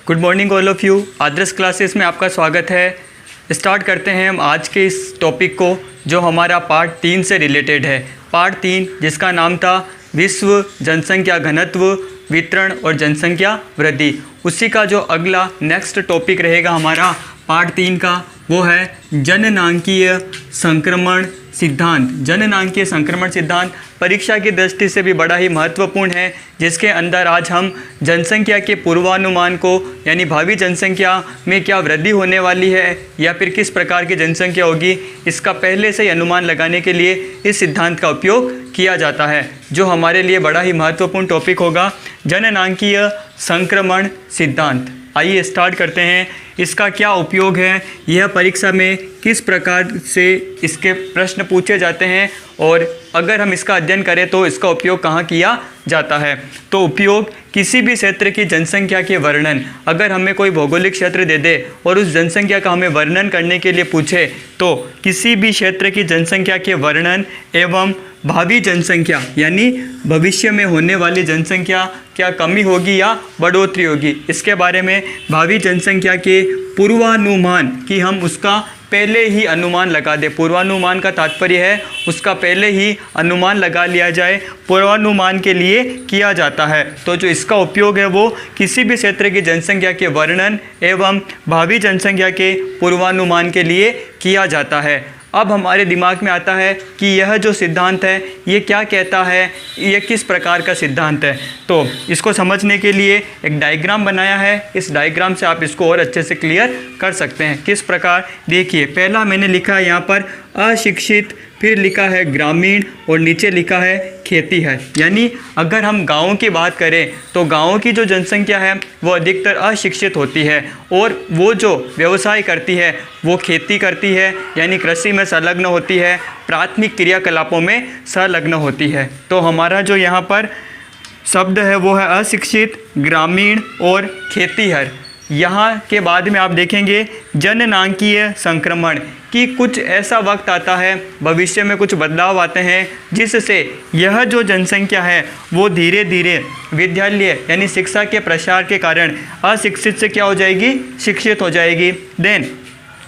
Good morning all of you. Adarsh classes में आपका स्वागत है। स्टार्ट करते हैं हम आज के इस टॉपिक को जो हमारा पार्ट 3 से रिलेटेड है। पार्ट 3 जिसका नाम था विश्व जनसंख्या घनत्व, वितरण और जनसंख्या वृद्धि। उसी का जो अगला नेक्स्ट टॉपिक रहेगा हमारा पार्ट 3 का, वो है जननांकीय संक्रमण सिद्धांत। जननांकीय संक्रमण सिद्धांत परीक्षा की दृष्टि से भी बड़ा ही महत्वपूर्ण है, जिसके अंदर आज हम जनसंख्या के पूर्वानुमान को, यानी भावी जनसंख्या में क्या वृद्धि होने वाली है या फिर किस प्रकार की जनसंख्या होगी, इसका पहले से ही अनुमान लगाने के लिए इस सिद्धांत का उपयोग किया जाता है, जो हमारे लिए बड़ा ही महत्वपूर्ण टॉपिक होगा, जननांकीय संक्रमण सिद्धांत। आइए स्टार्ट करते हैं। इसका क्या उपयोग है, यह परीक्षा में किस प्रकार से इसके प्रश्न पूछे जाते हैं और अगर हम इसका अध्ययन करें तो इसका उपयोग कहाँ किया जाता है। तो उपयोग किसी भी क्षेत्र की जनसंख्या के वर्णन, अगर हमें कोई भौगोलिक क्षेत्र दे दे और उस जनसंख्या का हमें वर्णन करने के लिए पूछे, तो किसी भी क्षेत्र की जनसंख्या के वर्णन एवं भावी जनसंख्या यानी भविष्य में होने वाली जनसंख्या क्या कमी होगी या बढ़ोतरी होगी, इसके बारे में भावी जनसंख्या के पूर्वानुमान की हम उसका पहले ही अनुमान लगा दें। पूर्वानुमान का तात्पर्य है उसका पहले ही अनुमान लगा लिया जाए, पूर्वानुमान के लिए किया जाता है। तो जो इसका उपयोग है वो किसी भी क्षेत्र की जनसंख्या के वर्णन एवं भावी जनसंख्या के पूर्वानुमान के लिए किया जाता है। अब हमारे दिमाग में आता है कि यह जो सिद्धांत है ये क्या कहता है, ये किस प्रकार का सिद्धांत है। तो इसको समझने के लिए एक डायग्राम बनाया है। इस डायग्राम से आप इसको और अच्छे से क्लियर कर सकते हैं। किस प्रकार, देखिए, पहला मैंने लिखा है यहाँ पर अशिक्षित, फिर लिखा है ग्रामीण और नीचे लिखा है खेती है। यानी अगर हम गाँव की बात करें तो गाँव की जो जनसंख्या है वो अधिकतर अशिक्षित होती है और वो जो व्यवसाय करती है वो खेती करती है, यानी कृषि में संलग्न होती है, प्राथमिक क्रियाकलापों में संलग्न होती है। तो हमारा जो यहाँ पर शब्द है वो है अशिक्षित, ग्रामीण और खेतीहर। यहाँ के बाद में आप देखेंगे जननांकीय संक्रमण कि कुछ ऐसा वक्त आता है, भविष्य में कुछ बदलाव आते हैं जिससे यह जो जनसंख्या है वो धीरे धीरे विद्यालय यानी शिक्षा के प्रसार के कारण अशिक्षित से क्या हो जाएगी, शिक्षित हो जाएगी। देन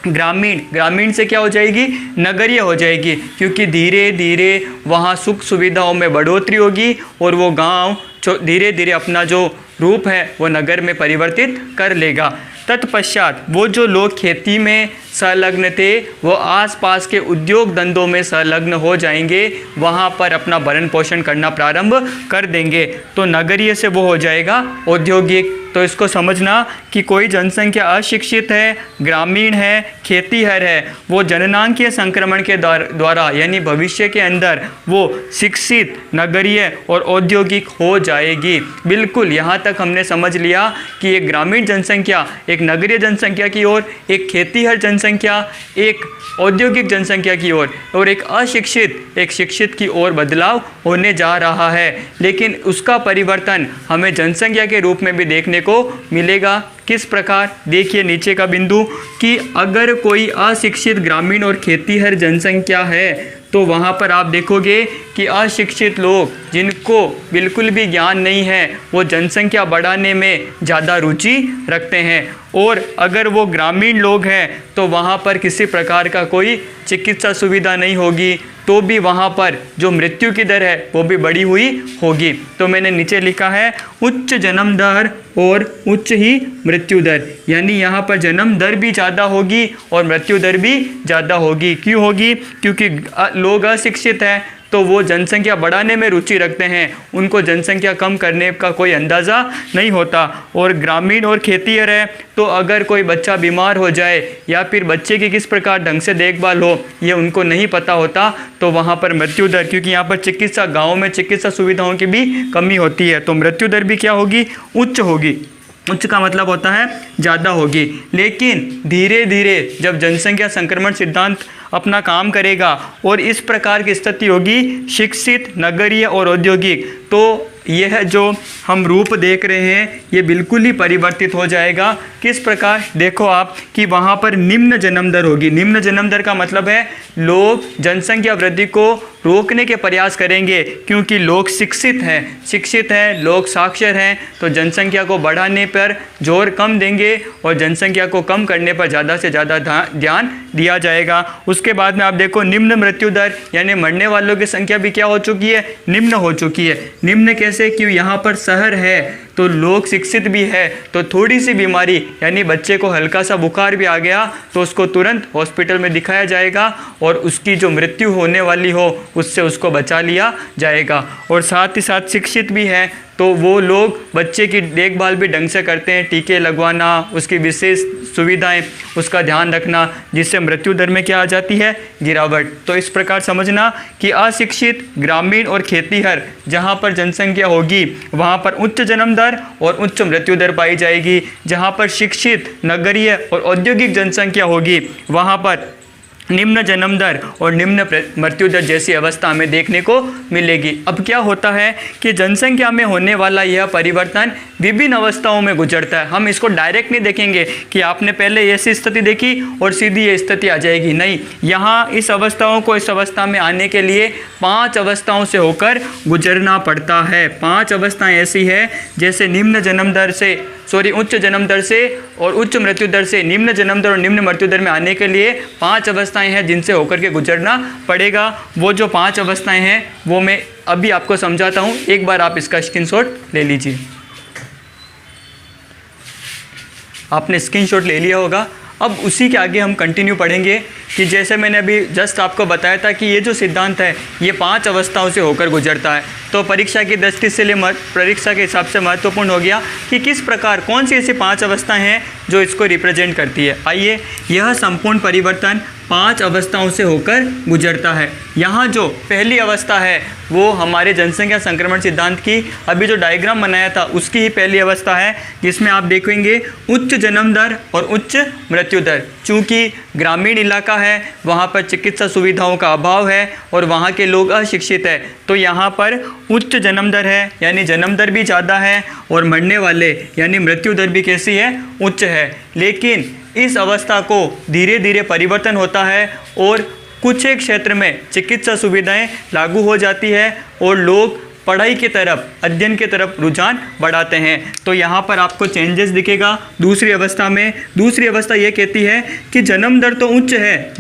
ग्रामीण से क्या हो जाएगी, नगरीय हो जाएगी, क्योंकि धीरे धीरे वहाँ सुख सुविधाओं में बढ़ोतरी होगी और वो गांव धीरे धीरे अपना जो रूप है वो नगर में परिवर्तित कर लेगा। तत्पश्चात वो जो लोग खेती में संलग्न थे वो आसपास के उद्योग धंधों में संलग्न हो जाएंगे, वहाँ पर अपना भरण पोषण करना प्रारंभ कर देंगे। तो नगरीय से वो हो जाएगा औद्योगिक। तो इसको समझना कि कोई जनसंख्या अशिक्षित है, ग्रामीण है, खेतीहर है, वो जननांकीय संक्रमण के द्वारा यानी भविष्य के अंदर वो शिक्षित, नगरीय और औद्योगिक हो जाएगी। बिल्कुल यहाँ तक हमने समझ लिया कि एक ग्रामीण जनसंख्या एक नगरीय जनसंख्या की ओर, एक खेतीहर जनसंख्या एक औद्योगिक जनसंख्या की ओर और एक अशिक्षित एक शिक्षित की ओर बदलाव होने जा रहा है। लेकिन उसका परिवर्तन हमें जनसंख्या के रूप में भी देखने को मिलेगा। किस प्रकार, देखिए नीचे का बिंदु कि अगर कोई अशिक्षित ग्रामीण और खेतीहर जनसंख्या है तो वहाँ पर आप देखोगे कि अशिक्षित लोग जिनको बिल्कुल भी ज्ञान नहीं है वो जनसंख्या बढ़ाने में ज़्यादा रुचि रखते हैं, और अगर वो ग्रामीण लोग हैं तो वहाँ पर किसी प्रकार का कोई चिकित्सा सुविधा नहीं होगी, तो भी वहाँ पर जो मृत्यु की दर है वो भी बढ़ी हुई होगी। तो मैंने नीचे लिखा है उच्च जन्म दर और उच्च ही मृत्यु दर, यानी यहाँ पर जन्म दर भी ज़्यादा होगी और मृत्यु दर भी ज़्यादा होगी। क्यों होगी? क्योंकि लोग अशिक्षित हैं तो वो जनसंख्या बढ़ाने में रुचि रखते हैं, उनको जनसंख्या कम करने का कोई अंदाज़ा नहीं होता। और ग्रामीण और खेतीहर है तो अगर कोई बच्चा बीमार हो जाए या फिर बच्चे की किस प्रकार ढंग से देखभाल हो ये उनको नहीं पता होता, तो वहाँ पर मृत्यु दर, क्योंकि यहाँ पर चिकित्सा गाँव में चिकित्सा सुविधाओं की भी कमी होती है, तो मृत्यु दर भी क्या होगी, उच्च होगी। उच्च का मतलब होता है ज़्यादा होगी। लेकिन धीरे धीरे जब जनसंख्या संक्रमण सिद्धांत अपना काम करेगा और इस प्रकार की स्थिति होगी शिक्षित, नगरीय और औद्योगिक, तो यह जो हम रूप देख रहे हैं ये बिल्कुल ही परिवर्तित हो जाएगा। किस प्रकार, देखो आप कि वहाँ पर निम्न जन्म दर होगी। निम्न जन्म दर का मतलब है लोग जनसंख्या वृद्धि को रोकने के प्रयास करेंगे, क्योंकि लोग शिक्षित हैं, लोग साक्षर हैं, तो जनसंख्या को बढ़ाने पर जोर कम देंगे और जनसंख्या को कम करने पर ज़्यादा से ज़्यादा ध्यान दिया जाएगा। उसके बाद में आप देखो निम्न मृत्यु दर, यानी मरने वालों की संख्या भी क्या हो चुकी है, निम्न हो चुकी है। निम्न कैसे, क्यों यहाँ पर शहर है तो लोग शिक्षित भी है, तो थोड़ी सी बीमारी यानी बच्चे को हल्का सा बुखार भी आ गया तो उसको तुरंत हॉस्पिटल में दिखाया जाएगा और उसकी जो मृत्यु होने वाली हो उससे उसको बचा लिया जाएगा। और साथ ही साथ शिक्षित भी है तो वो लोग बच्चे की देखभाल भी ढंग से करते हैं, टीके लगवाना, उसकी विशेष सुविधाएं, उसका ध्यान रखना, जिससे मृत्यु दर में क्या आ जाती है, गिरावट। तो इस प्रकार समझना कि अशिक्षित, ग्रामीण और खेतीहर जहाँ पर जनसंख्या होगी वहाँ पर उच्च जन्म दर और उच्च मृत्यु दर पाई जाएगी। जहाँ पर शिक्षित, नगरीय और औद्योगिक जनसंख्या होगी वहाँ पर निम्न जन्म दर और निम्न मृत्यु दर जैसी अवस्था हमें देखने को मिलेगी। अब क्या होता है कि जनसंख्या में होने वाला यह परिवर्तन विभिन्न अवस्थाओं में गुजरता है। हम इसको डायरेक्ट नहीं देखेंगे कि आपने पहले ऐसी स्थिति देखी और सीधी ये स्थिति आ जाएगी, नहीं। यहाँ इस अवस्थाओं को इस अवस्था में आने के लिए 5 अवस्थाओं से होकर गुजरना पड़ता है। 5 अवस्थाएं ऐसी है जैसे निम्न जन्म दर से उच्च जन्म दर से और उच्च मृत्यु दर से निम्न जन्म दर और निम्न मृत्यु दर में आने के लिए 5 अवस्थाएं हैं जिनसे होकर के गुजरना पड़ेगा। वो जो 5 अवस्थाएं हैं वो मैं अभी आपको समझाता हूं, एक बार आप इसका स्क्रीनशॉट ले लीजिए। आपने स्क्रीनशॉट ले लिया होगा। अब उसी के आगे हम कंटिन्यू पढ़ेंगे कि जैसे मैंने अभी जस्ट आपको बताया था कि ये जो सिद्धांत है ये 5 अवस्थाओं से होकर गुजरता है। तो परीक्षा की दृष्टि से परीक्षा के हिसाब से महत्वपूर्ण हो गया कि किस प्रकार कौन सी ऐसी 5 अवस्थाएं हैं जो इसको रिप्रेजेंट करती है। आइए, यह संपूर्ण परिवर्तन 5 अवस्थाओं से होकर गुजरता है। यहाँ जो पहली अवस्था है वो हमारे जनसंख्या संक्रमण सिद्धांत की अभी जो डायग्राम बनाया था उसकी ही पहली अवस्था है, जिसमें आप देखेंगे उच्च जन्म दर और उच्च मृत्यु दर। चूँकि ग्रामीण इलाका है वहाँ पर चिकित्सा सुविधाओं का अभाव है और वहाँ के लोग अशिक्षित है, तो यहाँ पर उच्च जन्म दर है यानी जन्म दर भी ज़्यादा है और मरने वाले यानी मृत्यु दर भी कैसी है, उच्च है। लेकिन इस अवस्था को धीरे धीरे परिवर्तन होता है और कुछ एक क्षेत्र में चिकित्सा सुविधाएं लागू हो जाती है और लोग पढ़ाई की तरफ, अध्ययन की तरफ रुझान बढ़ाते हैं। तो यहाँ पर आपको चेंजेस दिखेगा दूसरी अवस्था में। दूसरी अवस्था ये कहती है कि जन्म दर तो उच्च है,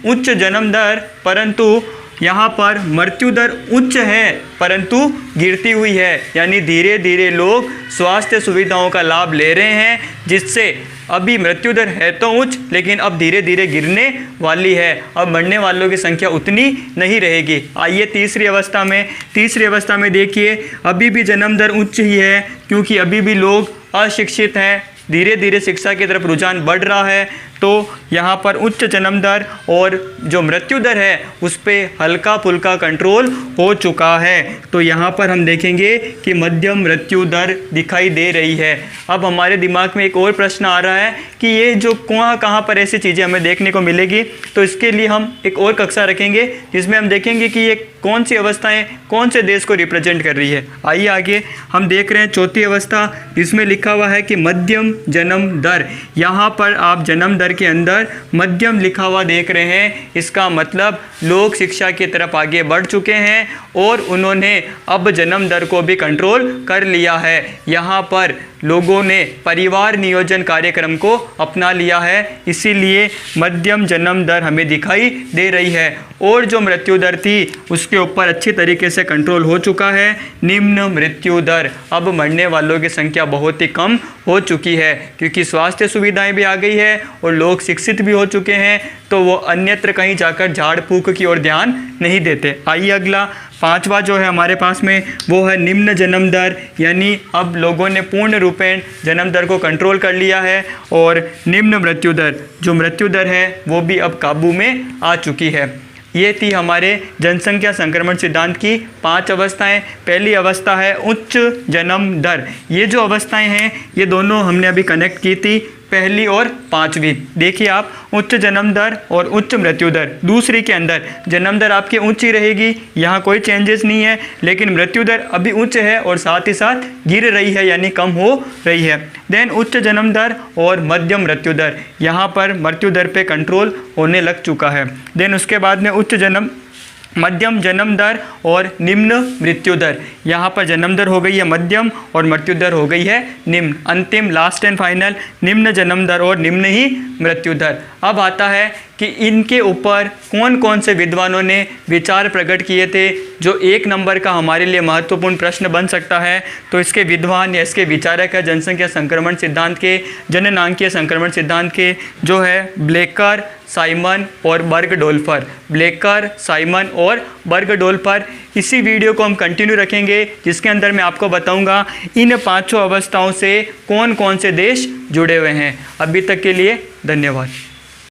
उच्च जन्म दर, परंतु यहाँ पर मृत्यु दर उच्च है परंतु गिरती हुई है, यानी धीरे धीरे लोग स्वास्थ्य सुविधाओं का लाभ ले रहे हैं, जिससे अभी मृत्यु दर है तो उच्च लेकिन अब धीरे धीरे गिरने वाली है। अब मरने वालों की संख्या उतनी नहीं रहेगी। आइए तीसरी अवस्था में देखिए, अभी भी जन्म दर उच्च ही है क्योंकि अभी भी लोग अशिक्षित हैं, धीरे धीरे शिक्षा की तरफ रुझान बढ़ रहा है। तो यहाँ पर उच्च जन्म दर और जो मृत्यु दर है उस पर हल्का फुल्का कंट्रोल हो चुका है। तो यहाँ पर हम देखेंगे कि मध्यम मृत्यु दर दिखाई दे रही है। अब हमारे दिमाग में एक और प्रश्न आ रहा है कि ये जो कहाँ पर ऐसी चीज़ें हमें देखने को मिलेगी, तो इसके लिए हम एक और कक्षा रखेंगे जिसमें हम देखेंगे कि ये कौन सी अवस्थाएं कौन से देश को रिप्रेजेंट कर रही है। आइए आगे हम देख रहे हैं चौथी अवस्था, जिसमें लिखा हुआ है कि मध्यम जन्म दर। यहाँ पर आप जन्म दर के अंदर मध्यम लिखा हुआ देख रहे हैं, इसका मतलब लोग शिक्षा की तरफ आगे बढ़ चुके हैं और उन्होंने अब जन्म दर को भी कंट्रोल कर लिया है। यहाँ पर लोगों ने परिवार नियोजन कार्यक्रम को अपना लिया है, इसीलिए मध्यम जन्म दर हमें दिखाई दे रही है। और जो मृत्यु दर थी उसके ऊपर अच्छी तरीके से कंट्रोल हो चुका है। निम्न मृत्यु दर, अब मरने वालों की संख्या बहुत ही कम हो चुकी है क्योंकि स्वास्थ्य सुविधाएं भी आ गई है और लोग शिक्षित भी हो चुके हैं, तो वो अन्यत्र कहीं जाकर झाड़ फूक की ओर ध्यान नहीं देते। आइए अगला 5वां जो है हमारे पास में वो है निम्न जन्म दर, यानी अब लोगों ने पूर्ण रूपेण जन्म दर को कंट्रोल कर लिया है और निम्न मृत्यु दर, जो मृत्यु दर है वो भी अब काबू में आ चुकी है। ये थी हमारे जनसंख्या संक्रमण सिद्धांत की 5 अवस्थाएं। पहली अवस्था है उच्च जन्म दर। ये जो अवस्थाएं हैं ये दोनों हमने अभी कनेक्ट की थी पहली और पाँचवीं। देखिए आप, उच्च जन्म दर और उच्च मृत्यु दर। दूसरी के अंदर जन्म दर आपकी ऊंची रहेगी, यहाँ कोई चेंजेस नहीं है, लेकिन मृत्यु दर अभी उच्च है और साथ ही साथ गिर रही है यानी कम हो रही है। देन उच्च जन्म दर और मध्यम मृत्यु दर, यहाँ पर मृत्यु दर पे कंट्रोल होने लग चुका है। देन उसके बाद में मध्यम जन्म दर और निम्न मृत्यु दर, यहाँ पर जन्म दर हो गई है मध्यम और मृत्यु दर हो गई है निम्न। अंतिम लास्ट एंड फाइनल निम्न जन्म दर और निम्न ही मृत्यु दर। अब आता है कि इनके ऊपर कौन कौन से विद्वानों ने विचार प्रकट किए थे, जो 1 नंबर का हमारे लिए महत्वपूर्ण प्रश्न बन सकता है। तो इसके विद्वान या इसके विचारक है जनसंख्या संक्रमण सिद्धांत के, जननांकीय संक्रमण सिद्धांत के, जो है ब्लेकर, साइमन और बर्गडोल्फर। ब्लेकर, साइमन और बर्गडोल्फर। इसी वीडियो को हम कंटिन्यू रखेंगे, जिसके अंदर मैं आपको बताऊंगा इन 5 अवस्थाओं से कौन कौन से देश जुड़े हुए हैं। अभी तक के लिए धन्यवाद।